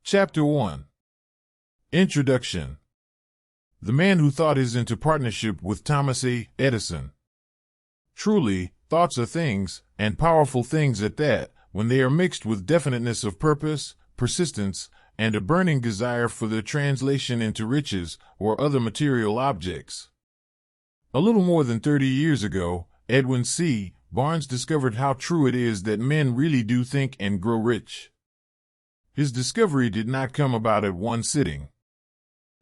Chapter 1. Introduction. The man who thought is into partnership with Thomas A. Edison. Truly, thoughts are things, and powerful things at that, when they are mixed with definiteness of purpose, persistence, and a burning desire for their translation into riches or other material objects. A little more than 30 years ago, Edwin C. Barnes discovered how true it is that men really do think and grow rich. His discovery did not come about at one sitting.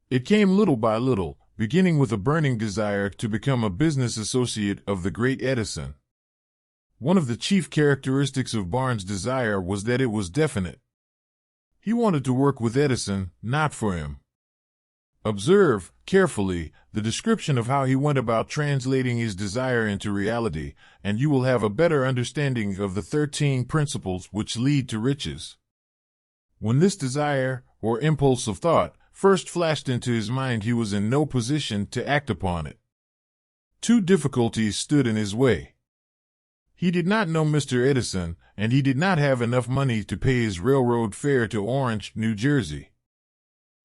It came little by little, beginning with a burning desire to become a business associate of the great Edison. One of the chief characteristics of Barnes' desire was that it was definite. He wanted to work with Edison, not for him. Observe, carefully, the description of how he went about translating his desire into reality, and you will have a better understanding of the 13 principles which lead to riches. When this desire, or impulse of thought, first flashed into his mind, he was in no position to act upon it. Two difficulties stood in his way. He did not know Mr. Edison, and he did not have enough money to pay his railroad fare to Orange, New Jersey.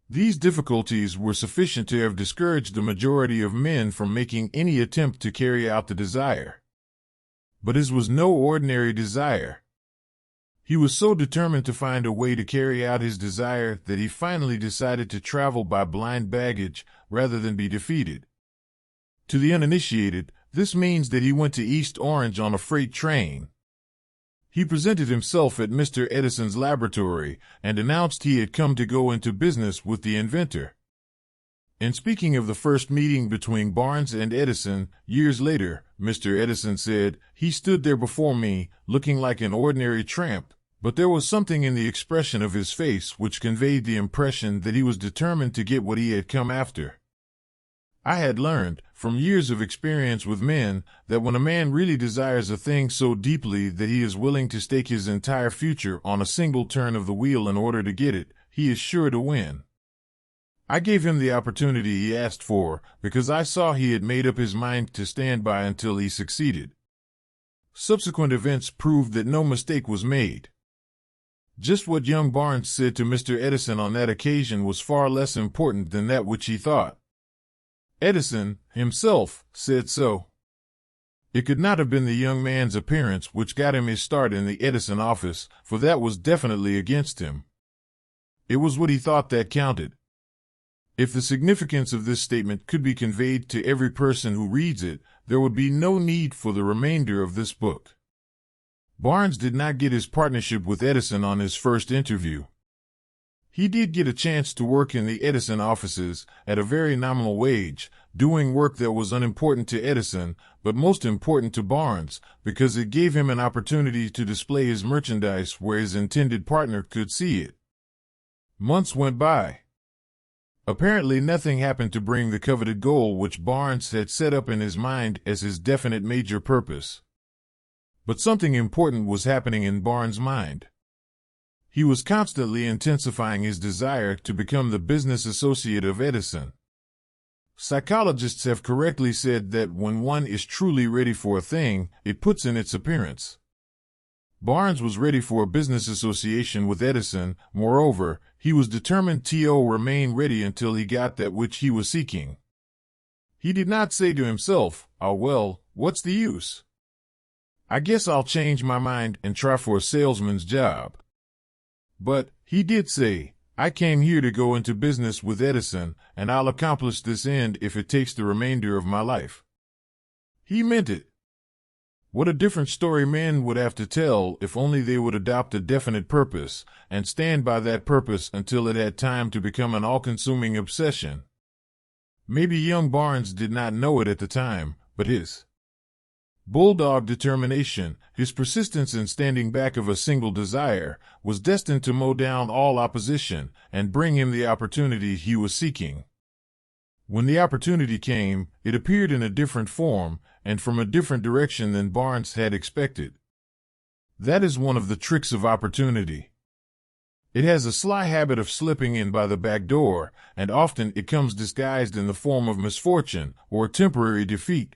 These difficulties were sufficient to have discouraged the majority of men from making any attempt to carry out the desire. But his was no ordinary desire. He was so determined to find a way to carry out his desire that he finally decided to travel by blind baggage rather than be defeated. To the uninitiated, this means that he went to East Orange on a freight train. He presented himself at Mr. Edison's laboratory and announced he had come to go into business with the inventor. In speaking of the first meeting between Barnes and Edison, years later, Mr. Edison said, "He stood there before me, looking like an ordinary tramp, but there was something in the expression of his face which conveyed the impression that he was determined to get what he had come after." I had learned, from years of experience with men, that when a man really desires a thing so deeply that he is willing to stake his entire future on a single turn of the wheel in order to get it, he is sure to win. I gave him the opportunity he asked for, because I saw he had made up his mind to stand by until he succeeded. Subsequent events proved that no mistake was made. Just what young Barnes said to Mr. Edison on that occasion was far less important than that which he thought. Edison, himself, said so. It could not have been the young man's appearance which got him his start in the Edison office, for that was definitely against him. It was what he thought that counted. If the significance of this statement could be conveyed to every person who reads it, there would be no need for the remainder of this book. Barnes did not get his partnership with Edison on his first interview. He did get a chance to work in the Edison offices at a very nominal wage, doing work that was unimportant to Edison, but most important to Barnes, because it gave him an opportunity to display his merchandise where his intended partner could see it. Months went by. Apparently nothing happened to bring the coveted goal which Barnes had set up in his mind as his definite major purpose. But something important was happening in Barnes' mind. He was constantly intensifying his desire to become the business associate of Edison. Psychologists have correctly said that when one is truly ready for a thing, it puts in its appearance. Barnes was ready for a business association with Edison. Moreover, he was determined to remain ready until he got that which he was seeking. He did not say to himself, "Oh well, what's the use? I guess I'll change my mind and try for a salesman's job." But he did say, "I came here to go into business with Edison, and I'll accomplish this end if it takes the remainder of my life." He meant it. What a different story men would have to tell if only they would adopt a definite purpose and stand by that purpose until it had time to become an all-consuming obsession. Maybe young Barnes did not know it at the time, but his bulldog determination, his persistence in standing back of a single desire, was destined to mow down all opposition and bring him the opportunity he was seeking. When the opportunity came, it appeared in a different form and from a different direction than Barnes had expected. That is one of the tricks of opportunity. It has a sly habit of slipping in by the back door, and often it comes disguised in the form of misfortune or temporary defeat.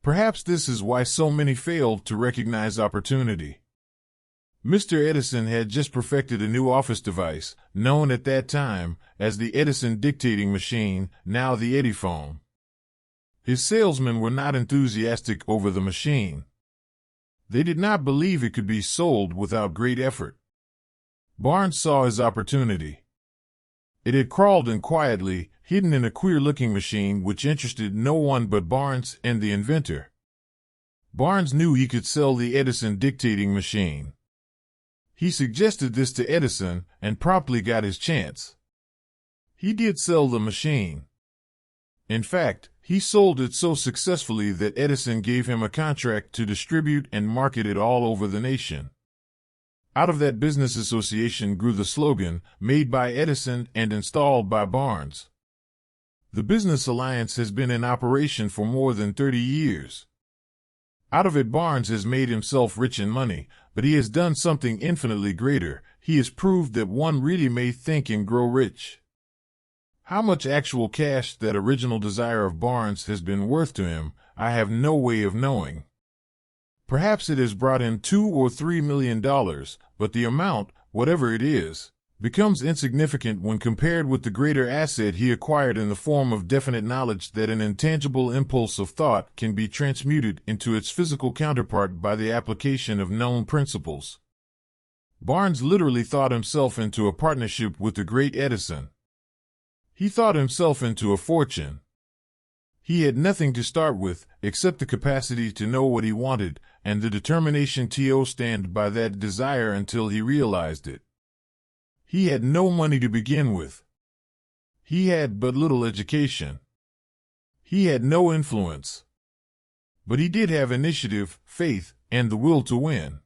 Perhaps this is why so many failed to recognize opportunity. Mr. Edison had just perfected a new office device, known at that time as the Edison dictating machine, now the Ediphone. His salesmen were not enthusiastic over the machine. They did not believe it could be sold without great effort. Barnes saw his opportunity. It had crawled in quietly, hidden in a queer-looking machine which interested no one but Barnes and the inventor. Barnes knew he could sell the Edison dictating machine. He suggested this to Edison and promptly got his chance. He did sell the machine. In fact, he sold it so successfully that Edison gave him a contract to distribute and market it all over the nation. Out of that business association grew the slogan, "Made by Edison and installed by Barnes." The business alliance has been in operation for more than 30 years. Out of it, Barnes has made himself rich in money, but he has done something infinitely greater. He has proved that one really may think and grow rich. How much actual cash that original desire of Barnes has been worth to him, I have no way of knowing. Perhaps it has brought in $2 or $3 million, but the amount, whatever it is, becomes insignificant when compared with the greater asset he acquired in the form of definite knowledge that an intangible impulse of thought can be transmuted into its physical counterpart by the application of known principles. Barnes literally thought himself into a partnership with the great Edison. He thought himself into a fortune. He had nothing to start with except the capacity to know what he wanted and the determination to stand by that desire until he realized it. He had no money to begin with. He had but little education. He had no influence. But he did have initiative, faith, and the will to win.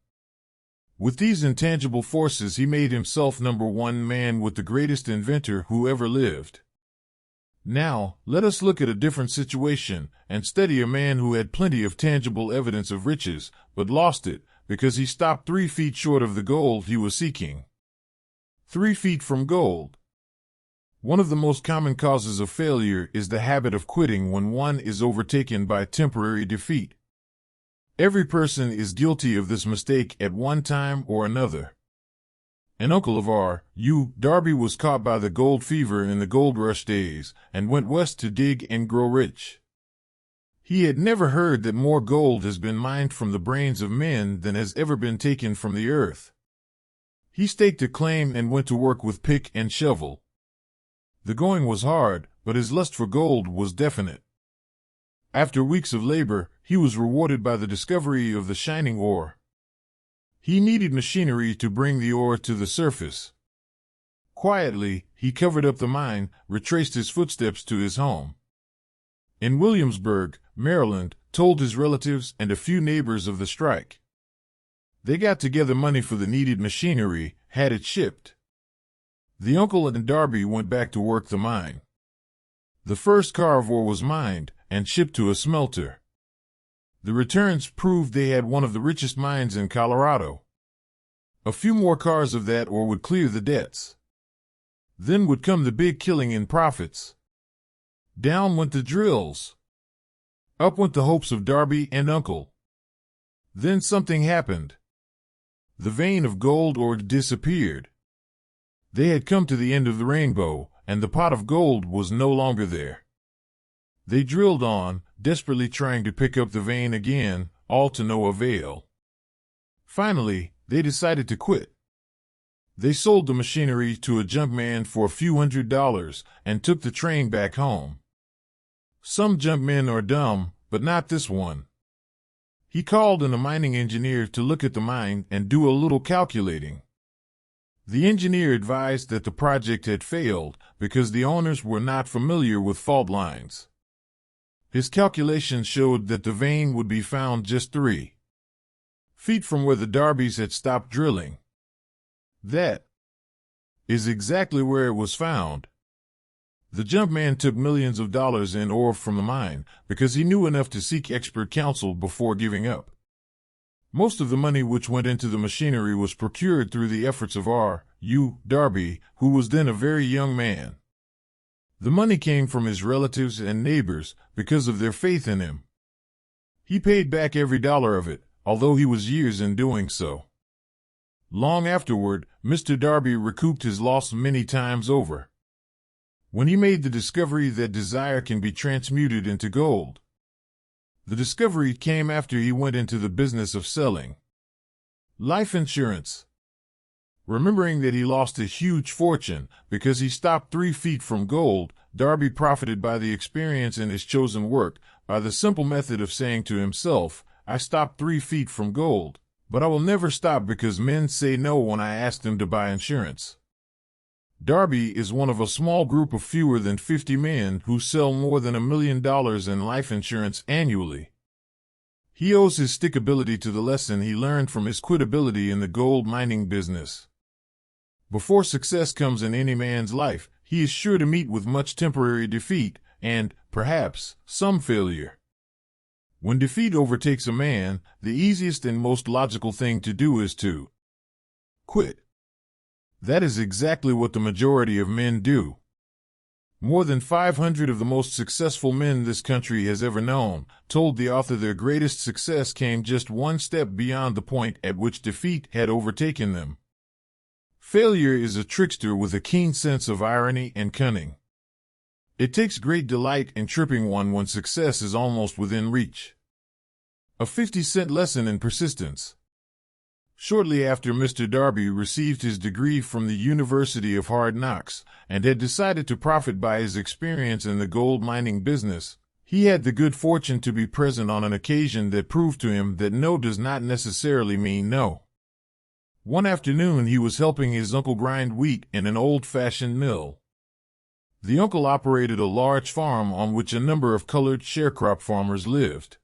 With these intangible forces, he made himself #1 man with the greatest inventor who ever lived. Now, let us look at a different situation and study a man who had plenty of tangible evidence of riches, but lost it because he stopped 3 feet short of the gold he was seeking. 3 feet from gold. One of the most common causes of failure is the habit of quitting when one is overtaken by temporary defeat. Every person is guilty of this mistake at one time or another. An uncle of R.U. Darby was caught by the gold fever in the gold rush days and went west to dig and grow rich. He had never heard that more gold has been mined from the brains of men than has ever been taken from the earth. He staked a claim and went to work with pick and shovel. The going was hard, but his lust for gold was definite. After weeks of labor, he was rewarded by the discovery of the shining ore. He needed machinery to bring the ore to the surface. Quietly, he covered up the mine, retraced his footsteps to his home in Williamsburg, Maryland, told his relatives and a few neighbors of the strike. They got together money for the needed machinery, had it shipped. The uncle and Darby went back to work the mine. The first car of ore was mined and shipped to a smelter. The returns proved they had one of the richest mines in Colorado. A few more cars of that ore would clear the debts. Then would come the big killing in profits. Down went the drills. Up went the hopes of Darby and uncle. Then something happened. The vein of gold ore disappeared. They had come to the end of the rainbow, and the pot of gold was no longer there. They drilled on, desperately trying to pick up the vein again, all to no avail. Finally, they decided to quit. They sold the machinery to a junkman for a few $100s and took the train back home. Some junkmen are dumb, but not this one. He called in a mining engineer to look at the mine and do a little calculating. The engineer advised that the project had failed because the owners were not familiar with fault lines. His calculations showed that the vein would be found just 3 feet from where the Darbys had stopped drilling. That is exactly where it was found. The junkman took millions of dollars in ore from the mine because he knew enough to seek expert counsel before giving up. Most of the money which went into the machinery was procured through the efforts of R.U. Darby, who was then a very young man. The money came from his relatives and neighbors because of their faith in him. He paid back every dollar of it, although he was years in doing so. Long afterward, Mr. Darby recouped his loss many times over, when he made the discovery that desire can be transmuted into gold. The discovery came after he went into the business of selling life insurance. Remembering that he lost a huge fortune because he stopped 3 feet from gold, Darby profited by the experience in his chosen work by the simple method of saying to himself, "I stopped 3 feet from gold, but I will never stop because men say no when I ask them to buy insurance." Darby is one of a small group of fewer than 50 men who sell more than $1 million in life insurance annually. He owes his stickability to the lesson he learned from his quitability in the gold mining business. Before success comes in any man's life, he is sure to meet with much temporary defeat and, perhaps, some failure. When defeat overtakes a man, the easiest and most logical thing to do is to quit. That is exactly what the majority of men do. More than 500 of the most successful men this country has ever known told the author their greatest success came just one step beyond the point at which defeat had overtaken them. Failure is a trickster with a keen sense of irony and cunning. It takes great delight in tripping one when success is almost within reach. A 50-cent lesson in persistence. Shortly after Mr. Darby received his degree from the University of Hard Knocks and had decided to profit by his experience in the gold mining business, he had the good fortune to be present on an occasion that proved to him that no does not necessarily mean no. One afternoon he was helping his uncle grind wheat in an old-fashioned mill. The uncle operated a large farm on which a number of colored sharecrop farmers lived.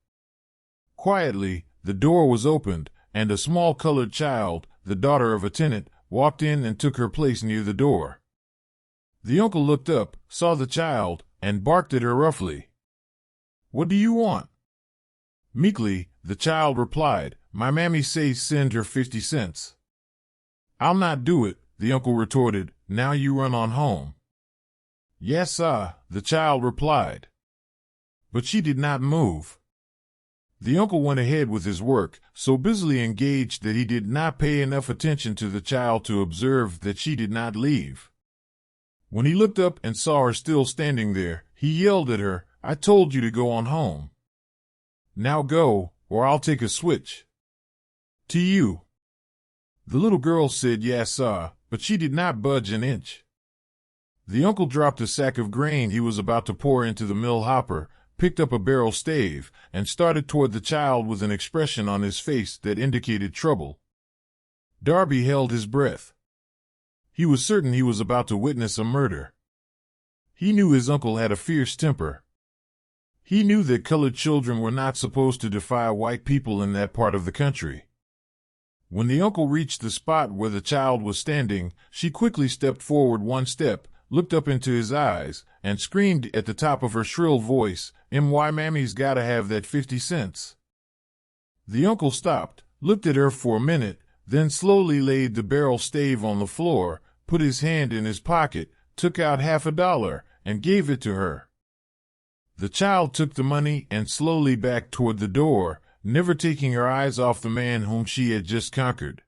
Quietly, the door was opened, and a small colored child, the daughter of a tenant, walked in and took her place near the door. The uncle looked up, saw the child, and barked at her roughly. "What do you want?" Meekly, the child replied, "My mammy says send her 50 cents. "I'll not do it," the uncle retorted. "Now you run on home." "Yes, sah," the child replied. But she did not move. The uncle went ahead with his work, so busily engaged that he did not pay enough attention to the child to observe that she did not leave. When he looked up and saw her still standing there, he yelled at her, "I told you to go on home. Now go, or I'll take a switch to you." The little girl said yes, sir, but she did not budge an inch. The uncle dropped a sack of grain he was about to pour into the mill hopper, picked up a barrel stave, and started toward the child with an expression on his face that indicated trouble. Darby held his breath. He was certain he was about to witness a murder. He knew his uncle had a fierce temper. He knew that colored children were not supposed to defy white people in that part of the country. When the uncle reached the spot where the child was standing, she quickly stepped forward 1 step, looked up into his eyes, and screamed at the top of her shrill voice, "My mammy's gotta have that 50 cents. The uncle stopped, looked at her for a minute, then slowly laid the barrel stave on the floor, put his hand in his pocket, took out $50, and gave it to her. The child took the money and slowly backed toward the door, never taking her eyes off the man whom she had just conquered.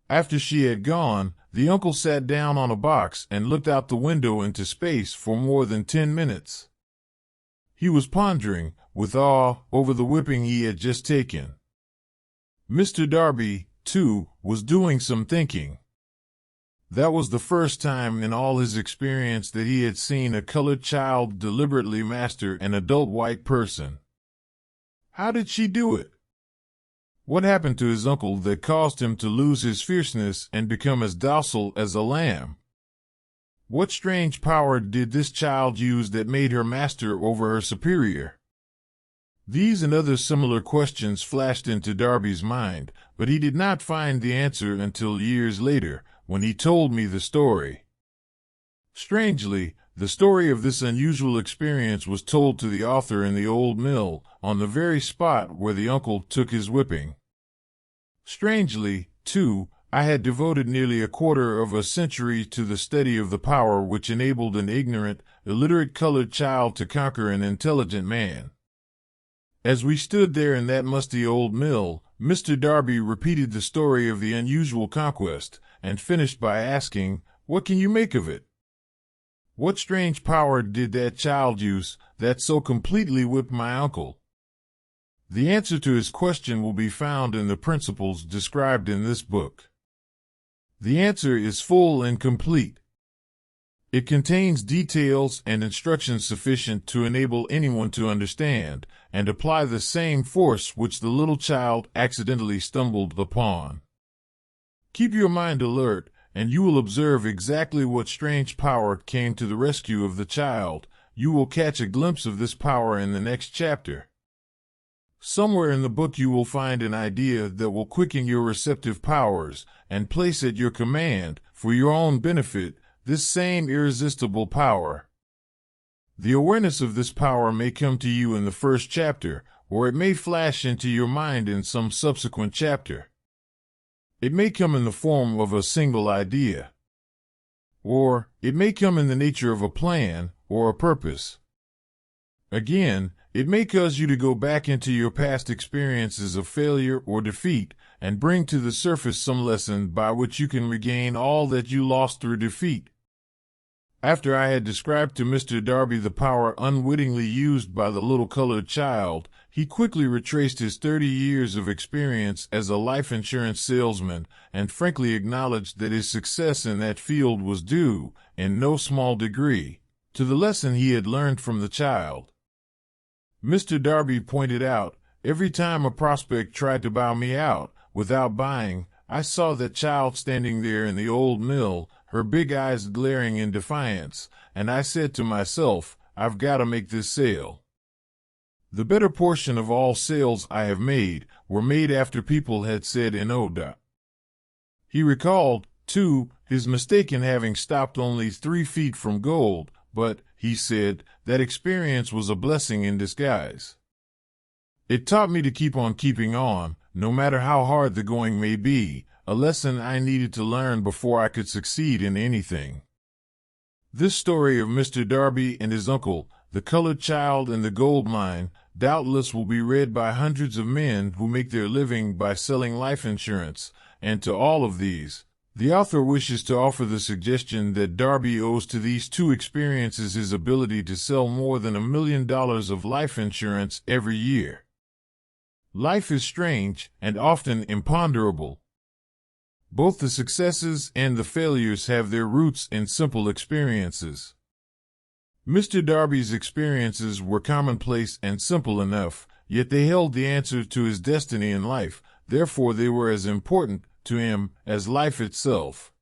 After she had gone, the uncle sat down on a box and looked out the window into space for more than 10 minutes. He was pondering, with awe, over the whipping he had just taken. Mr. Darby, too, was doing some thinking. That was the first time in all his experience that he had seen a colored child deliberately master an adult white person. How did she do it? What happened to his uncle that caused him to lose his fierceness and become as docile as a lamb? What strange power did this child use that made her master over her superior? These and other similar questions flashed into Darby's mind, but he did not find the answer until years later, when he told me the story. Strangely, the story of this unusual experience was told to the author in the old mill, on the very spot where the uncle took his whipping. Strangely, too, I had devoted nearly a quarter of a century to the study of the power which enabled an ignorant, illiterate colored child to conquer an intelligent man. As we stood there in that musty old mill, Mr. Darby repeated the story of the unusual conquest and finished by asking, "What can you make of it? What strange power did that child use that so completely whipped my uncle?" The answer to his question will be found in the principles described in this book. The answer is full and complete. It contains details and instructions sufficient to enable anyone to understand and apply the same force which the little child accidentally stumbled upon. Keep your mind alert, and you will observe exactly what strange power came to the rescue of the child. You will catch a glimpse of this power in the next chapter. Somewhere in the book you will find an idea that will quicken your receptive powers and place at your command, for your own benefit, this same irresistible power. The awareness of this power may come to you in the first chapter, or it may flash into your mind in some subsequent chapter. It may come in the form of a single idea, or it may come in the nature of a plan or a purpose. Again, it may cause you to go back into your past experiences of failure or defeat and bring to the surface some lesson by which you can regain all that you lost through defeat. After I had described to Mr. Darby the power unwittingly used by the little colored child, he quickly retraced his 30 years of experience as a life insurance salesman and frankly acknowledged that his success in that field was due, in no small degree, to the lesson he had learned from the child. Mr. Darby pointed out, every time a prospect tried to buy me out without buying, I saw that child standing there in the old mill, her big eyes glaring in defiance, and I said to myself, I've got to make this sale. The better portion of all sales I have made were made after people had said "no." He recalled, too, his mistake in having stopped only 3 feet from gold, but, he said, that experience was a blessing in disguise. It taught me to keep on keeping on, no matter how hard the going may be, a lesson I needed to learn before I could succeed in anything. This story of Mr. Darby and his uncle, the colored child in the gold mine, doubtless will be read by hundreds of men who make their living by selling life insurance, and to all of these, the author wishes to offer the suggestion that Darby owes to these 2 experiences his ability to sell more than $1 million of life insurance every year. Life is strange and often imponderable. Both the successes and the failures have their roots in simple experiences. Mr. Darby's experiences were commonplace and simple enough, yet they held the answer to his destiny in life, therefore they were as important to him as life itself.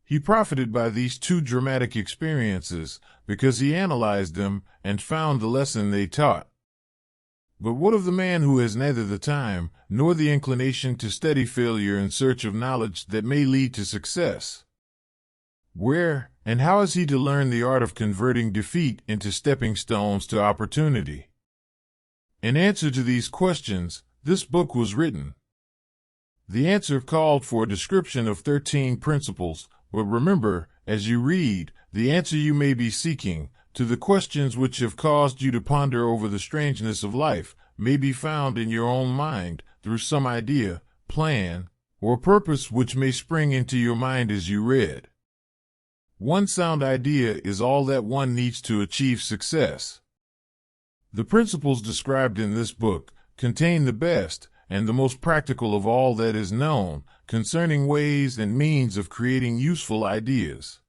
He profited by these 2 dramatic experiences because he analyzed them and found the lesson they taught. But what of the man who has neither the time nor the inclination to study failure in search of knowledge that may lead to success? Where and how is he to learn the art of converting defeat into stepping stones to opportunity? In answer to these questions, this book was written. The answer called for a description of 13 principles, but remember, as you read, the answer you may be seeking to the questions which have caused you to ponder over the strangeness of life may be found in your own mind through some idea, plan, or purpose which may spring into your mind as you read. One sound idea is all that one needs to achieve success. The principles described in this book contain the best and the most practical of all that is known concerning ways and means of creating useful ideas.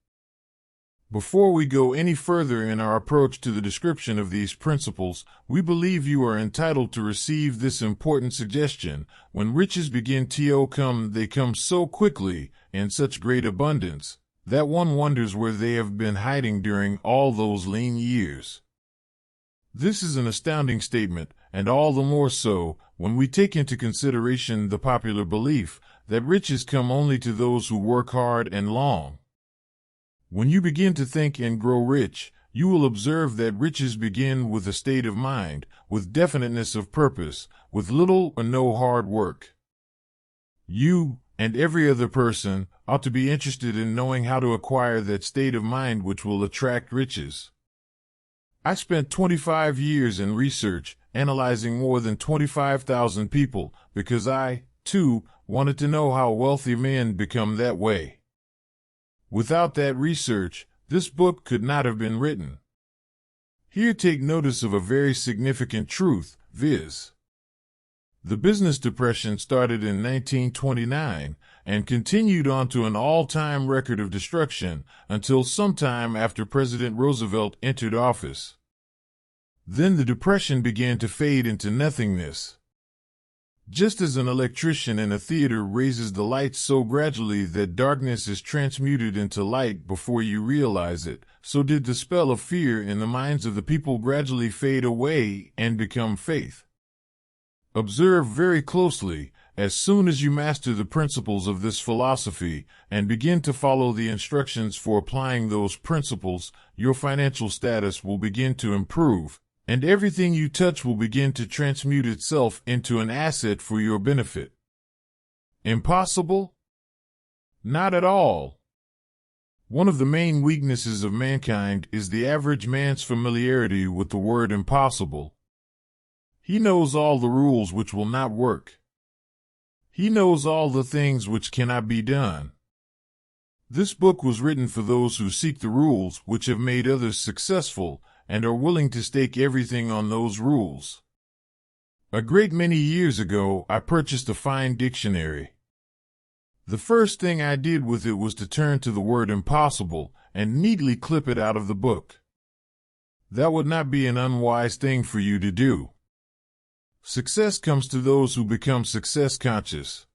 Before we go any further in our approach to the description of these principles, we believe you are entitled to receive this important suggestion. When riches begin to come, they come so quickly, in such great abundance, that one wonders where they have been hiding during all those lean years. This is an astounding statement, and all the more so when we take into consideration the popular belief that riches come only to those who work hard and long. When you begin to think and grow rich, you will observe that riches begin with a state of mind, with definiteness of purpose, with little or no hard work. You, and every other person, ought to be interested in knowing how to acquire that state of mind which will attract riches. I spent 25 years in research analyzing more than 25,000 people, because I, too, wanted to know how wealthy men become that way. Without that research, this book could not have been written. Here take notice of a very significant truth, viz. The business depression started in 1929 and continued on to an all-time record of destruction until sometime after President Roosevelt entered office. Then the depression began to fade into nothingness. Just as an electrician in a theater raises the lights so gradually that darkness is transmuted into light before you realize it, so did the spell of fear in the minds of the people gradually fade away and become faith. Observe very closely. As soon as you master the principles of this philosophy and begin to follow the instructions for applying those principles, your financial status will begin to improve, and everything you touch will begin to transmute itself into an asset for your benefit. Impossible? Not at all. One of the main weaknesses of mankind is the average man's familiarity with the word impossible. He knows all the rules which will not work. He knows all the things which cannot be done. This book was written for those who seek the rules which have made others successful and are willing to stake everything on those rules. A great many years ago, I purchased a fine dictionary. The first thing I did with it was to turn to the word impossible and neatly clip it out of the book. That would not be an unwise thing for you to do. Success comes to those who become success conscious.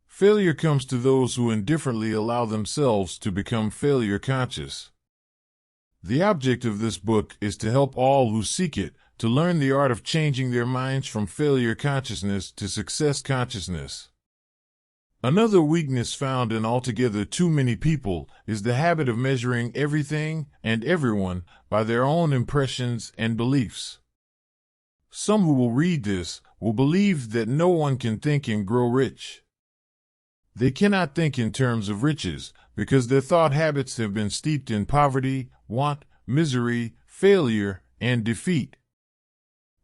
Failure comes to those who indifferently allow themselves to become failure conscious. The object of this book is to help all who seek it to learn the art of changing their minds from failure consciousness to success consciousness. Another weakness found in altogether too many people is the habit of measuring everything and everyone by their own impressions and beliefs. Some who will read this will believe that no one can think and grow rich. They cannot think in terms of riches because their thought habits have been steeped in poverty, want, misery, failure, and defeat.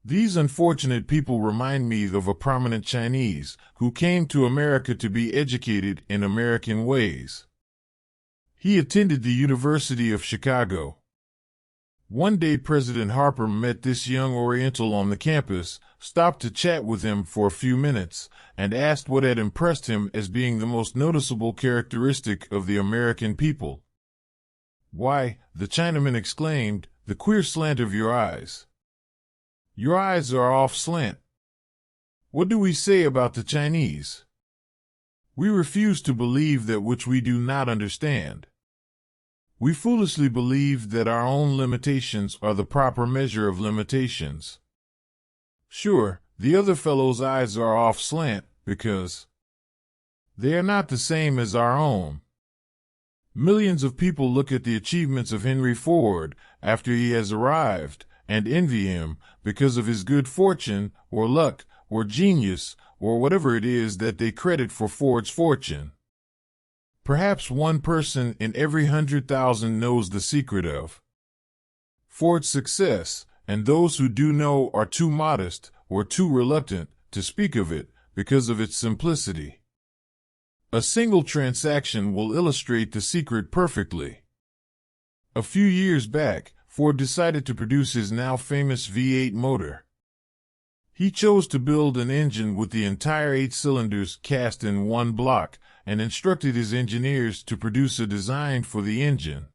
These unfortunate people remind me of a prominent Chinese who came to America to be educated in American ways. He attended the University of Chicago. One day President Harper met this young Oriental on the campus, stopped to chat with him for a few minutes, and asked what had impressed him as being the most noticeable characteristic of the American people. "Why," the Chinaman exclaimed, "the queer slant of your eyes. Your eyes are off slant. What do we say about the Chinese? We refuse to believe that which we do not understand. We foolishly believe that our own limitations are the proper measure of limitations. Sure, the other fellow's eyes are off slant because they are not the same as our own. Millions of people look at the achievements of Henry Ford after he has arrived and envy him because of his good fortune or luck or genius or whatever it is that they credit for Ford's fortune. Perhaps one person in every 100,000 knows the secret of Ford's success, and those who do know are too modest or too reluctant to speak of it because of its simplicity. A single transaction will illustrate the secret perfectly. A few years back, Ford decided to produce his now famous V8 motor. He chose to build an engine with the entire 8 cylinders cast in one block, and instructed his engineers to produce a design for the engine.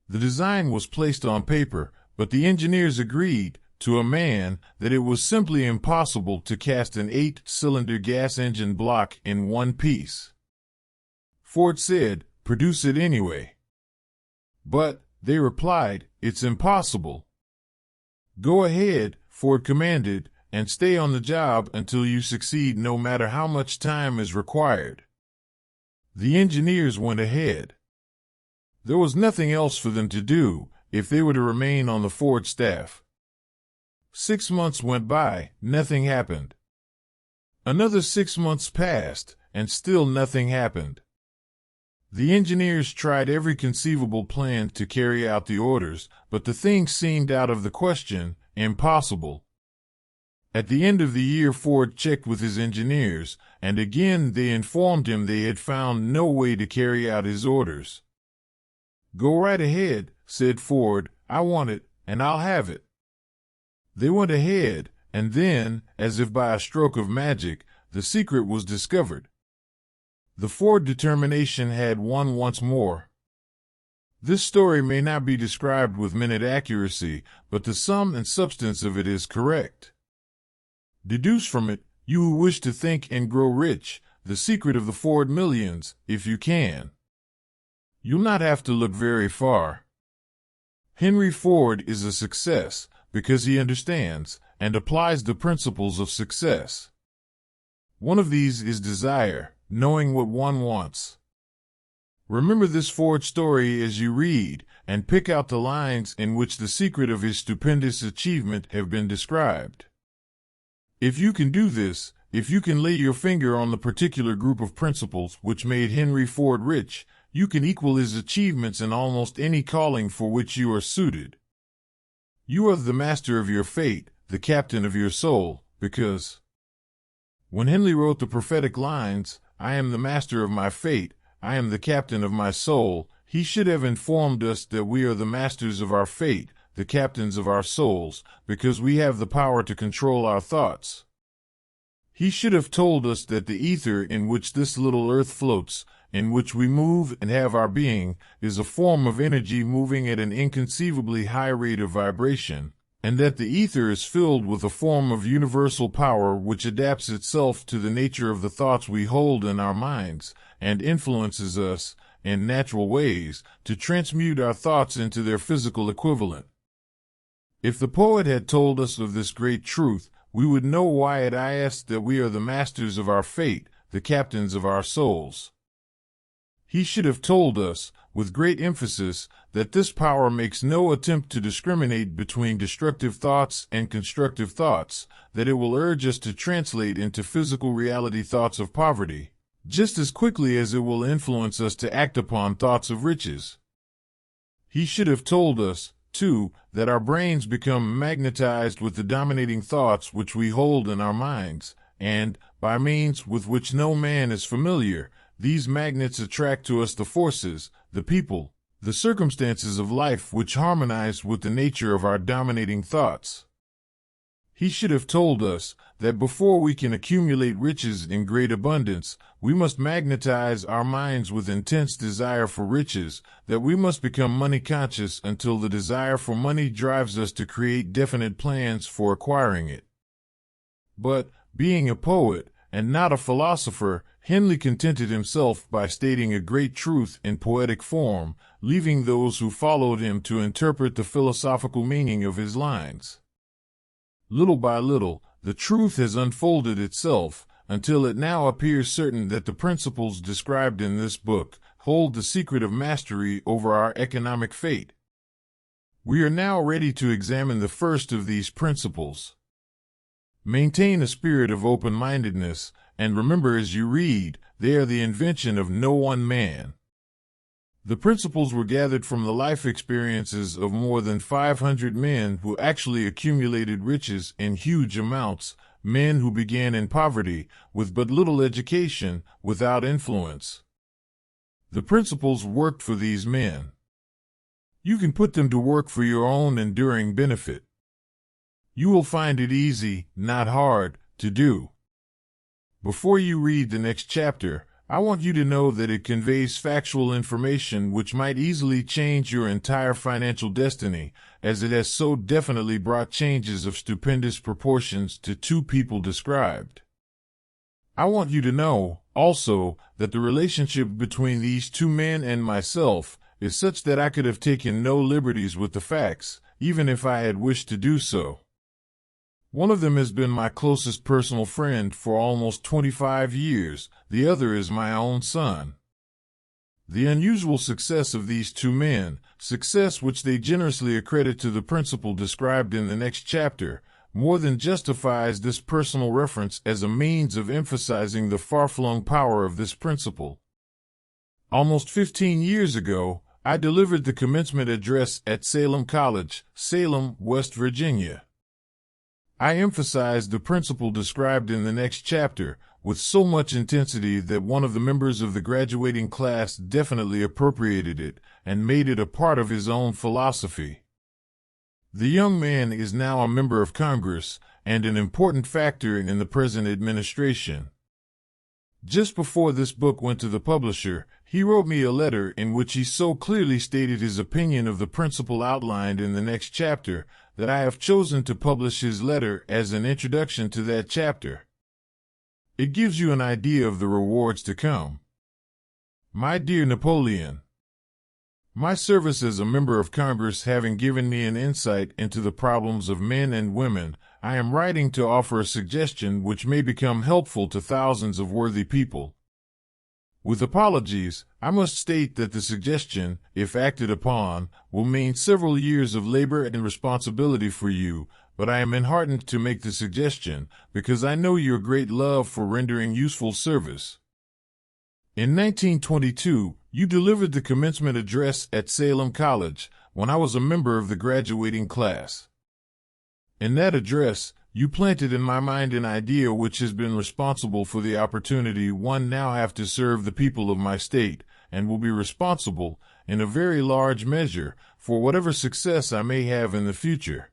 The design was placed on paper, but the engineers agreed, to a man, that it was simply impossible to cast an 8-cylinder gas engine block in one piece. Ford said, "Produce it anyway." "But," they replied, "it's impossible." "Go ahead," Ford commanded, "and stay on the job until you succeed, no matter how much time is required." The engineers went ahead. There was nothing else for them to do if they were to remain on the Ford staff. 6 months went by, nothing happened. Another 6 months passed, and still nothing happened. The engineers tried every conceivable plan to carry out the orders, but the thing seemed out of the question, impossible. At the end of the year, Ford checked with his engineers, and again they informed him they had found no way to carry out his orders. "Go right ahead," said Ford. "I want it, and I'll have it." They went ahead, and then, as if by a stroke of magic, the secret was discovered. The Ford determination had won once more. This story may not be described with minute accuracy, but the sum and substance of it is correct. Deduce from it, you who wish to think and grow rich, the secret of the Ford millions, if you can. You'll not have to look very far. Henry Ford is a success because he understands and applies the principles of success. One of these is desire, knowing what one wants. Remember this Ford story as you read, and pick out the lines in which the secret of his stupendous achievement have been described. If you can do this, if you can lay your finger on the particular group of principles which made Henry Ford rich, you can equal his achievements in almost any calling for which you are suited. You are the master of your fate, the captain of your soul, because when Henley wrote the prophetic lines, "I am the master of my fate, I am the captain of my soul," he should have informed us that we are the masters of our fate, the captains of our souls, because we have the power to control our thoughts. He should have told us that the ether in which this little earth floats, in which we move and have our being, is a form of energy moving at an inconceivably high rate of vibration, and that the ether is filled with a form of universal power which adapts itself to the nature of the thoughts we hold in our minds, and influences us, in natural ways, to transmute our thoughts into their physical equivalent. If the poet had told us of this great truth, we would know why it is that we are the masters of our fate, the captains of our souls. He should have told us, with great emphasis, that this power makes no attempt to discriminate between destructive thoughts and constructive thoughts, that it will urge us to translate into physical reality thoughts of poverty, just as quickly as it will influence us to act upon thoughts of riches. He should have told us, too, that our brains become magnetized with the dominating thoughts which we hold in our minds, and, by means with which no man is familiar, these magnets attract to us the forces, the people, the circumstances of life which harmonize with the nature of our dominating thoughts. He should have told us that before we can accumulate riches in great abundance, we must magnetize our minds with intense desire for riches, that we must become money conscious until the desire for money drives us to create definite plans for acquiring it. But, being a poet, and not a philosopher, Henley contented himself by stating a great truth in poetic form, leaving those who followed him to interpret the philosophical meaning of his lines. Little by little, the truth has unfolded itself, until it now appears certain that the principles described in this book hold the secret of mastery over our economic fate. We are now ready to examine the first of these principles. Maintain a spirit of open-mindedness, and remember as you read, they are the invention of no one man. The principles were gathered from the life experiences of more than 500 men who actually accumulated riches in huge amounts, men who began in poverty, with but little education, without influence. The principles worked for these men. You can put them to work for your own enduring benefit. You will find it easy, not hard, to do. Before you read the next chapter, I want you to know that it conveys factual information which might easily change your entire financial destiny, as it has so definitely brought changes of stupendous proportions to two people described. I want you to know, also, that the relationship between these two men and myself is such that I could have taken no liberties with the facts, even if I had wished to do so. One of them has been my closest personal friend for almost 25 years, the other is my own son. The unusual success of these two men, success which they generously accredit to the principle described in the next chapter, more than justifies this personal reference as a means of emphasizing the far-flung power of this principle. Almost 15 years ago, I delivered the commencement address at Salem College, Salem, West Virginia. I emphasized the principle described in the next chapter with so much intensity that one of the members of the graduating class definitely appropriated it and made it a part of his own philosophy. The young man is now a member of Congress and an important factor in the present administration. Just before this book went to the publisher, he wrote me a letter in which he so clearly stated his opinion of the principle outlined in the next chapter that I have chosen to publish his letter as an introduction to that chapter. It gives you an idea of the rewards to come. My dear Napoleon, my service as a member of Congress having given me an insight into the problems of men and women, I am writing to offer a suggestion which may become helpful to thousands of worthy people. With apologies, I must state that the suggestion, if acted upon, will mean several years of labor and responsibility for you, but I am enheartened to make the suggestion because I know your great love for rendering useful service. In 1922, you delivered the commencement address at Salem College when I was a member of the graduating class. In that address, you planted in my mind an idea which has been responsible for the opportunity one now have to serve the people of my state, and will be responsible, in a very large measure, for whatever success I may have in the future.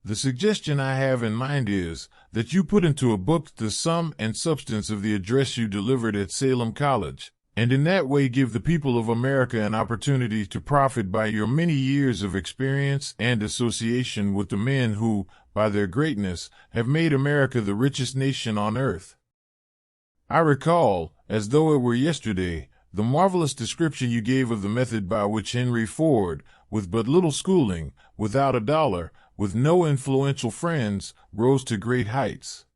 The suggestion I have in mind is that you put into a book the sum and substance of the address you delivered at Salem College, and in that way give the people of America an opportunity to profit by your many years of experience and association with the men who, by their greatness, have made America the richest nation on earth. I recall, as though it were yesterday, the marvelous description you gave of the method by which Henry Ford, with but little schooling, without a dollar, with no influential friends, rose to great heights.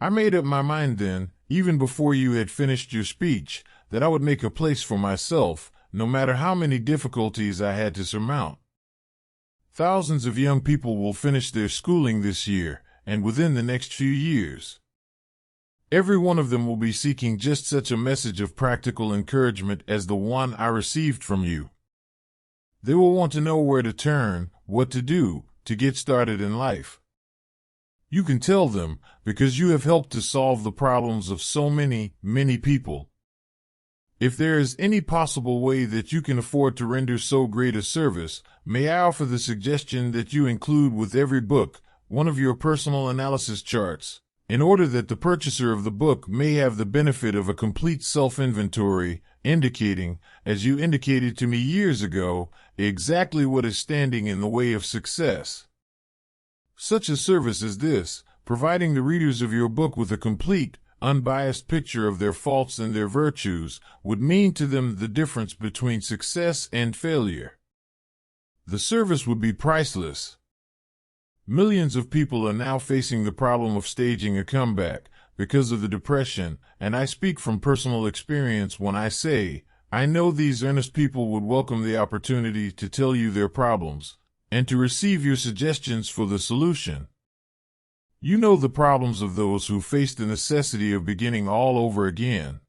I made up my mind then, even before you had finished your speech, that I would make a place for myself, no matter how many difficulties I had to surmount. Thousands of young people will finish their schooling this year, and within the next few years. Every one of them will be seeking just such a message of practical encouragement as the one I received from you. They will want to know where to turn, what to do, to get started in life. You can tell them, because you have helped to solve the problems of so many, many people. If there is any possible way that you can afford to render so great a service, may I offer the suggestion that you include with every book one of your personal analysis charts, in order that the purchaser of the book may have the benefit of a complete self-inventory, indicating, as you indicated to me years ago, exactly what is standing in the way of success. Such a service as this, providing the readers of your book with a complete, unbiased picture of their faults and their virtues, would mean to them the difference between success and failure. The service would be priceless. Millions of people are now facing the problem of staging a comeback because of the depression, and I speak from personal experience when I say, I know these earnest people would welcome the opportunity to tell you their problems, and to receive your suggestions for the solution. You know the problems of those who face the necessity of beginning all over again.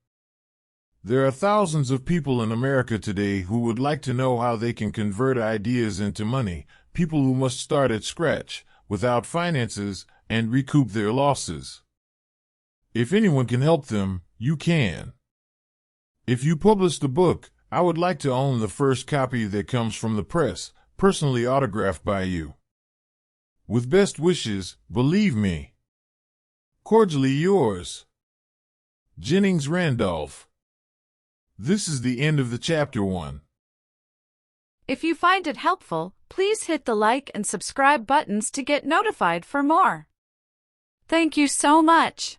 There are thousands of people in America today who would like to know how they can convert ideas into money, people who must start at scratch, without finances, and recoup their losses. If anyone can help them, you can. If you publish the book, I would like to own the first copy that comes from the press, personally autographed by you. With best wishes, believe me. Cordially yours, Jennings Randolph. This is the end of the chapter 1. If you find it helpful, please hit the like and subscribe buttons to get notified for more. Thank you so much.